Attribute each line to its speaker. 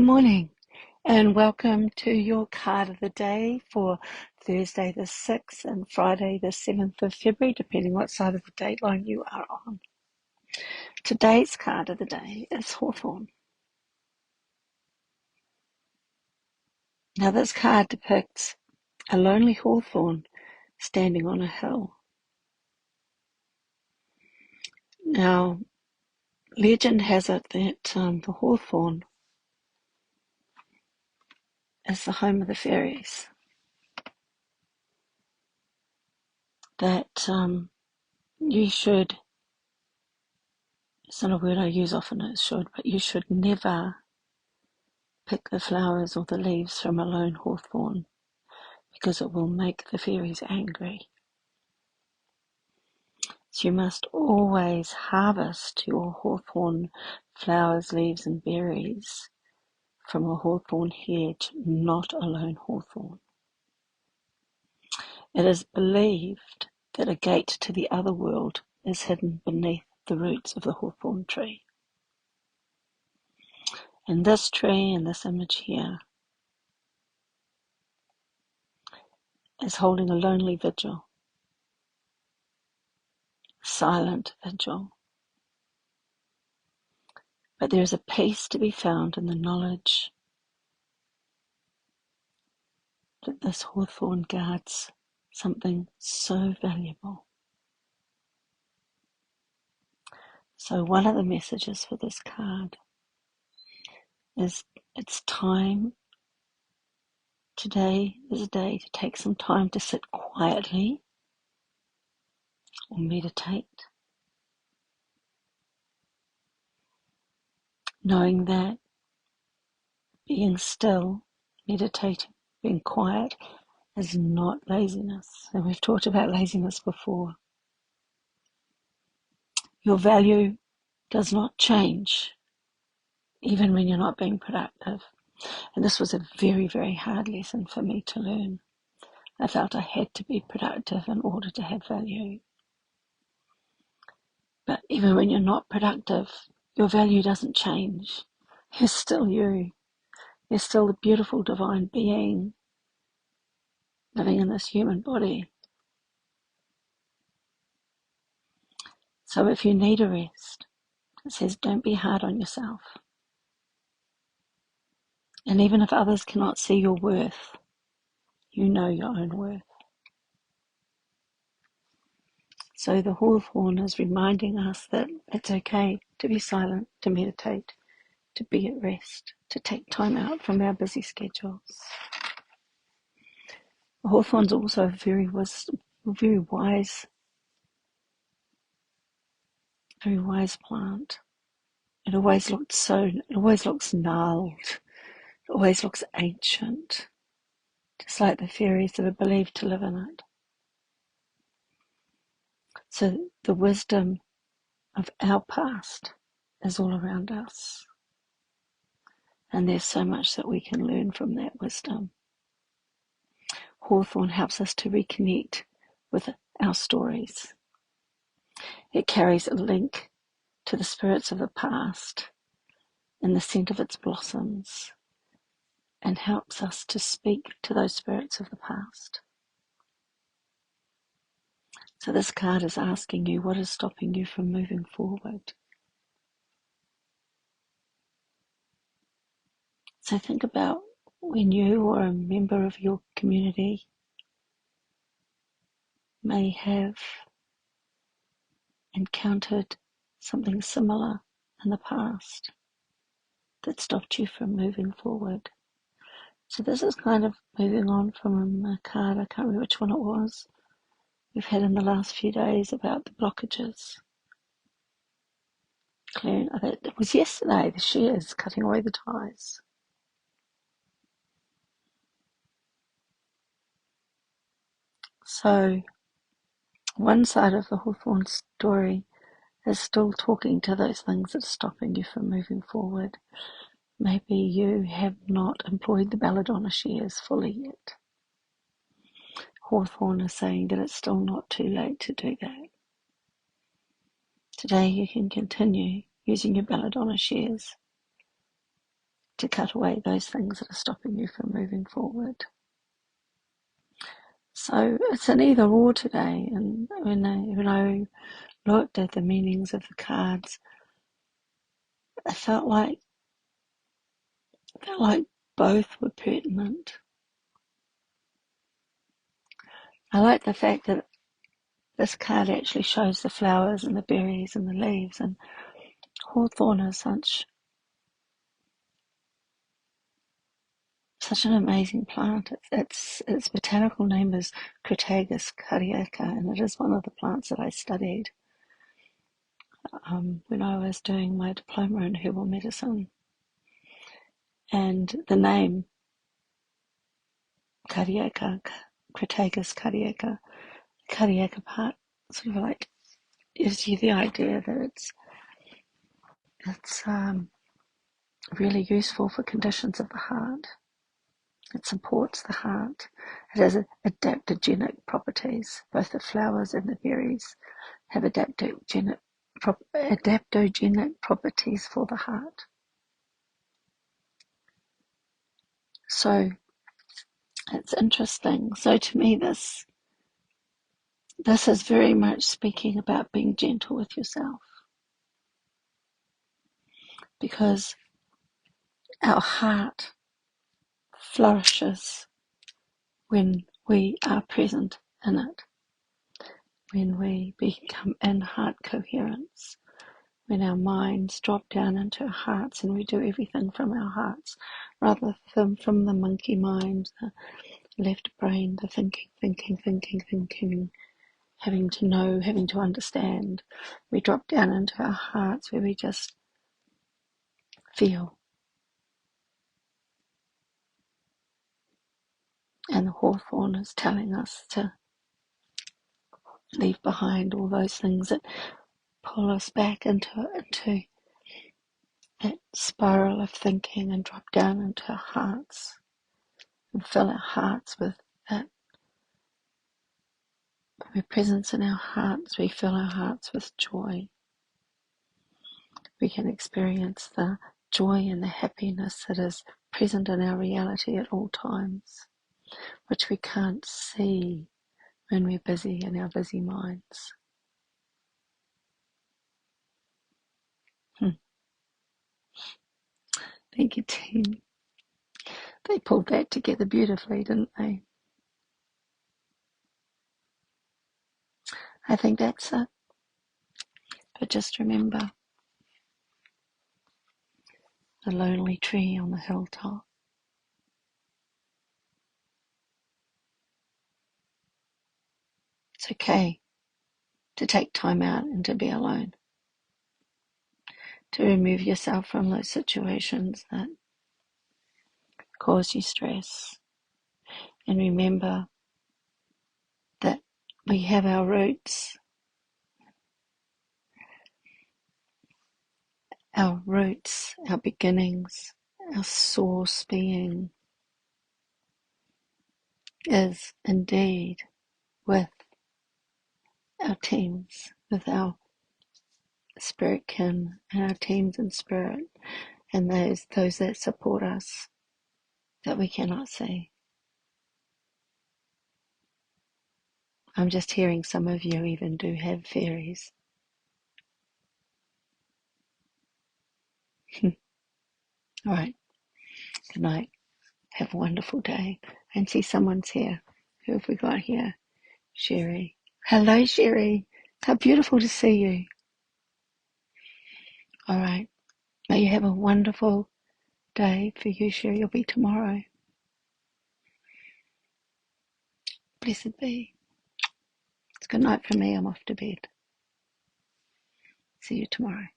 Speaker 1: Good morning and welcome to your card of the day for Thursday the 6th and Friday the 7th of February, depending what side of the date line you are on. Today's card of the day is Hawthorn. Now this card depicts a lonely hawthorn standing on a hill. Now legend has it that the hawthorn is the home of the fairies. That you should, it's not a word I use often, it should, but you should never pick the flowers or the leaves from a lone hawthorn because it will make the fairies angry. So you must always harvest your hawthorn flowers, leaves and berries from a hawthorn hedge, not a lone hawthorn. It is believed that a gate to the other world is hidden beneath the roots of the hawthorn tree. And this tree, in this image here, is holding a lonely vigil, silent vigil. But there is a peace to be found in the knowledge that this hawthorn guards something so valuable. So one of the messages for this card is it's time. Today is a day to take some time to sit quietly or meditate, knowing that being still, meditating, being quiet is not laziness. And we've talked about laziness before. Your value does not change even when you're not being productive. And this was a very, very hard lesson for me to learn. I felt I had to be productive in order to have value. But even when you're not productive, your value doesn't change. You're still you. You're still the beautiful divine being living in this human body. So if you need a rest, it says don't be hard on yourself. And even if others cannot see your worth, you know your own worth. So the hawthorn is reminding us that it's okay to be silent, to meditate, to be at rest, to take time out from our busy schedules. The hawthorn's also a very wise plant. It always looks gnarled. It always looks ancient, just like the fairies that are believed to live in it. So the wisdom of our past is all around us. And there's so much that we can learn from that wisdom. Hawthorn helps us to reconnect with our stories. It carries a link to the spirits of the past in the scent of its blossoms and helps us to speak to those spirits of the past. So this card is asking you, what is stopping you from moving forward? So think about when you or a member of your community may have encountered something similar in the past that stopped you from moving forward. So this is kind of moving on from a card, I can't remember which one it was, we've had in the last few days about the blockages. It was yesterday, the shears cutting away the ties. So one side of the Hawthorn story is still talking to those things that are stopping you from moving forward. Maybe you have not employed the belladonna shears fully yet. Hawthorn is saying that it's still not too late to do that. Today you can continue using your belladonna shears to cut away those things that are stopping you from moving forward. So it's an either or today, and when I looked at the meanings of the cards, I felt like both were pertinent. I like the fact that this card actually shows the flowers and the berries and the leaves, and hawthorn is such an amazing plant. Its botanical name is Crataegus cariaca, and it is one of the plants that I studied when I was doing my diploma in herbal medicine. And the name cariaca, Crataegus cariaca part, sort of like gives you the idea that it's really useful for conditions of the heart. It supports the heart. It has adaptogenic properties. Both the flowers and the berries have adaptogenic properties for the heart. So it's interesting. So to me, this is very much speaking about being gentle with yourself, because our heart flourishes when we are present in it, when we become in heart coherence, when our minds drop down into our hearts and we do everything from our hearts rather than from the monkey mind, the left brain, the thinking, having to know, having to understand. We drop down into our hearts where we just feel. And the hawthorn is telling us to leave behind all those things that pull us back into that spiral of thinking and drop down into our hearts and fill our hearts with that. With presence in our hearts, we fill our hearts with joy. We can experience the joy and the happiness that is present in our reality at all times, which we can't see when we're busy in our busy minds. Thank you, team. They pulled that together beautifully, didn't they? I think that's it. But just remember the lonely tree on the hilltop. It's okay to take time out and to be alone, to remove yourself from those situations that cause you stress. And remember that we have our roots. Our roots, our beginnings, our source being is indeed with our teams, with our spirit kin and our teams in spirit, and those that support us that we cannot see. I'm just hearing some of you even do have fairies. All right, good night. Have a wonderful day. And see, someone's here. Who have we got here? Sherry. Hello, Sherry. How beautiful to see you. All right. May you have a wonderful day. For you, Sherry, it'll be tomorrow. Blessed be. It's good night for me. I'm off to bed. See you tomorrow.